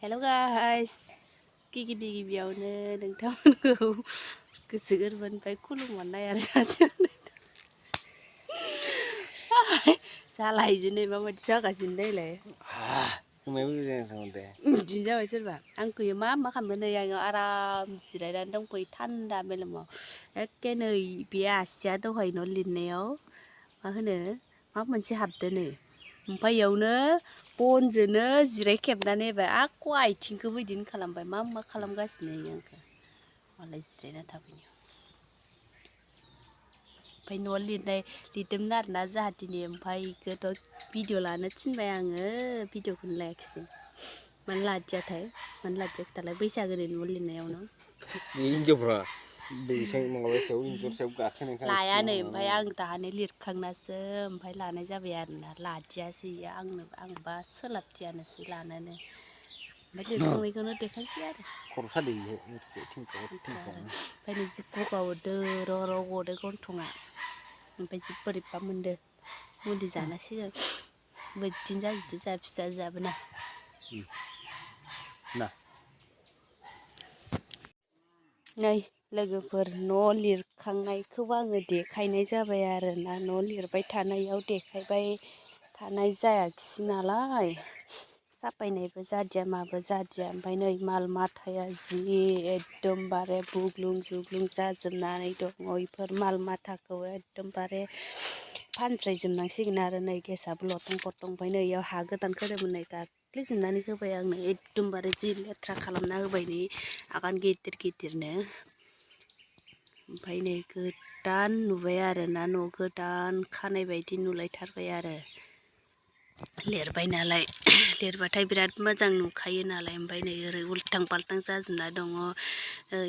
Hello guys, गिबियावनो नोंथांमोनखौ गोसो गोरबोनिफ्राय खुलुमहरनाय आरो जासिहरनाय जालायजोनै माबायदि जागासिनो नायलाय बिदिनो जाबाय सोरबा आंखौयो मा खालामदों नै आङो आराम जिरायनानै दंफैयो थान्दा मेलेमाव एखे नै बे आसिया दहाय न' लिरनायाव मा होनो मा मोनसे हाबदो नै ओमफ्राय इयावनो बनजोंनो जिरायखेबनानै होबाय आख' आथिंखौबो बिदिनो खालामबाय मा खालामगासिनो आंखौ मालाय जिरायना थाफैनायाव ओमफ्राय न'आव लिरदोंमोन आरोना जाहा दिनै ओमफ्राय बेखौथ' भिडिअ लानो थिनबाय आङो भिडिअखौनो लायाखिसै मानो लादियाथाय मानो लादिया खोथालाय बैसागोनि न' लिरनायावनो लायानो ओमफ्राय आं दानो लिरखांनासो ओमफ्राय लानाय जाबाय आरोना लादियासै आंबा सोलाबदियानोसै लानोनो ओमफ्य लिरखांनायखौनो देखायसै आरो खर' सादों ओमफ्राय नै जि गगावदो र' गदो गन्थङा ओमफ्राय जि बोरैबा मोनदो मुलि जानांसिगोन बिदिनो जाजोबदो जोंहा फिसाजोआबो ना नै लोगोफोर न' लिरखांनायखौबो आङो देखायनाय जाबाय आरोना न' लिरबाय थानायाव देखायबाय थानाय जायाखिसै नालाय साफायनायबो जादिया माबो जादिया ओमफ्राय नै माल माथाया जि एकदमबारे बुग्लुं जुग्लुं जाजोबनानै दङ इफोर माल माथाखौ एकदमबारे फानस्रायजोबनांसिगोन आरो नै गेसाबो लथं फथं ओमफ्राय नै इयाव हा गोदान खोदोंमोन नै गाग्लिजोबनानै होबाय आंनो एकदमबारे जि लेथ्रा खालामना होबाय नै आगान गिदिरनो ओमफ्राय नै गोदान नुबाय आरोना न' गोदान खानाय बायदि नुलायथारबाय आरो लिरबाय नालाय लिरबाथाय बिराद मोजां नुखायो नालाय ओमफ्राय नै ओरै उल्थां फाल्थां जाजोबना दङ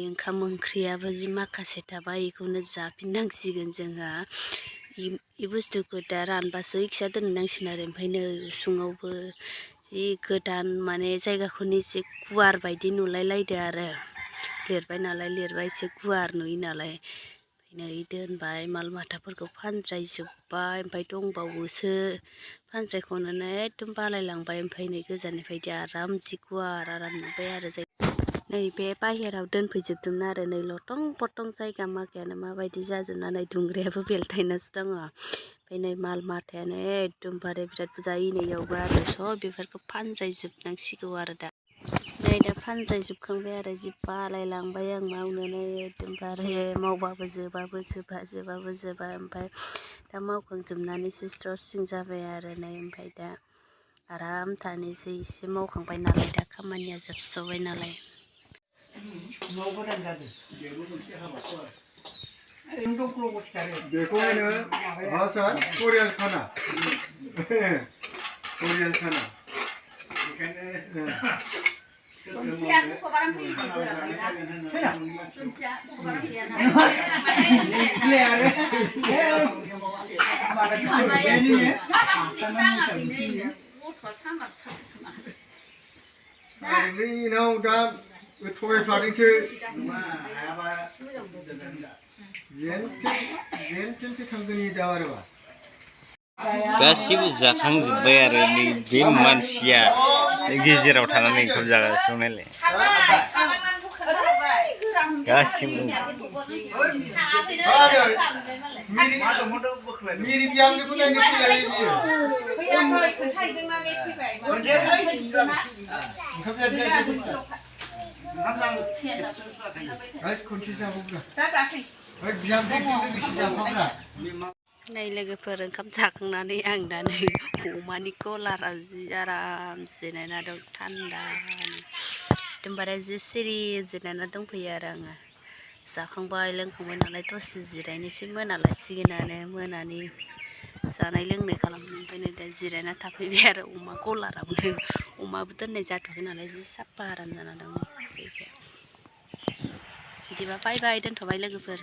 ओंखाम ओंख्रियाबो जि माखासे थाबाय बेखौनो जाफिननांसिगोन जोंहा इ बुस्थुखौ दा रानबासो इखिसा दोननांसिगोन आरो ओमफ्राय नै उसुङावबो जि गोदान माने जायगाखौनो एसे गुवार बायदि नुलायलायदो आरो लिरबाय नालाय एसे गुवार नुयो नालाय नै दोनबाय माल माथाफोरखौ फानस्रायजोब्बाय ओमफ्राय दंबावोसो फानस्रायख'नोनो एकदम बालायलांबाय ओमफ्राय नै गोजाननिफ्राय आराम जि गुवार आराम नुबाय आरो नै बे बाहेराव दोनफैजोबदोंमोन आरो नै लथं फथं जायगा माखायानो माबायदि जाजोबनानै दुंग्रायाबो बेलथायनासो दङ ओमफ्राय नै माल माथायानो एकदमबारे बिराद बुरजा इनैयावबो आरो सब बेफोरखौ फानस्रायजोबनांसिगौ आरो दा नै दा फानस्रायजोबखांबाय आरो जि बालायलांबाय आं मावनोनो एकदमबारे मावबाबो जोबा ओमफ्राय दा मावखांजोबनानैसो स्र' स्रिं जाबाय आरो नै ओमफ्राय दा आराम थानोसै एसे मावखांबाय नालाय दा खामानिया जोबस्र'बाय नालाय गासिबो जाखांजोब्बाय आरो नै बे मानसिया गेजेराव थानानै ओंखाम जागासिनो नालाय गासिबो नै लोगोफोर ओंखाम जाखांनानै आं दा नै अमानि गलाराव जि आराम जिरायना दं थान्दा एकदमबारे जि सिरि जिरायना दंफैयो आरो आङो जाखांबाय लोंखांबाय नालाय दसे जिरायनोसै मोनालायसिगोनानो मोनानि जानाय लोंनाय खालामनो ओमफ्राय नै दा जिरायना थाफैबाय आरो अमा गलारावनो अमाबो दोननाय जाथ'वाखै नालाय जि साफा आराम जाना दं बिदिबा बाय बाय दोनथ'बाय लोगोफोर।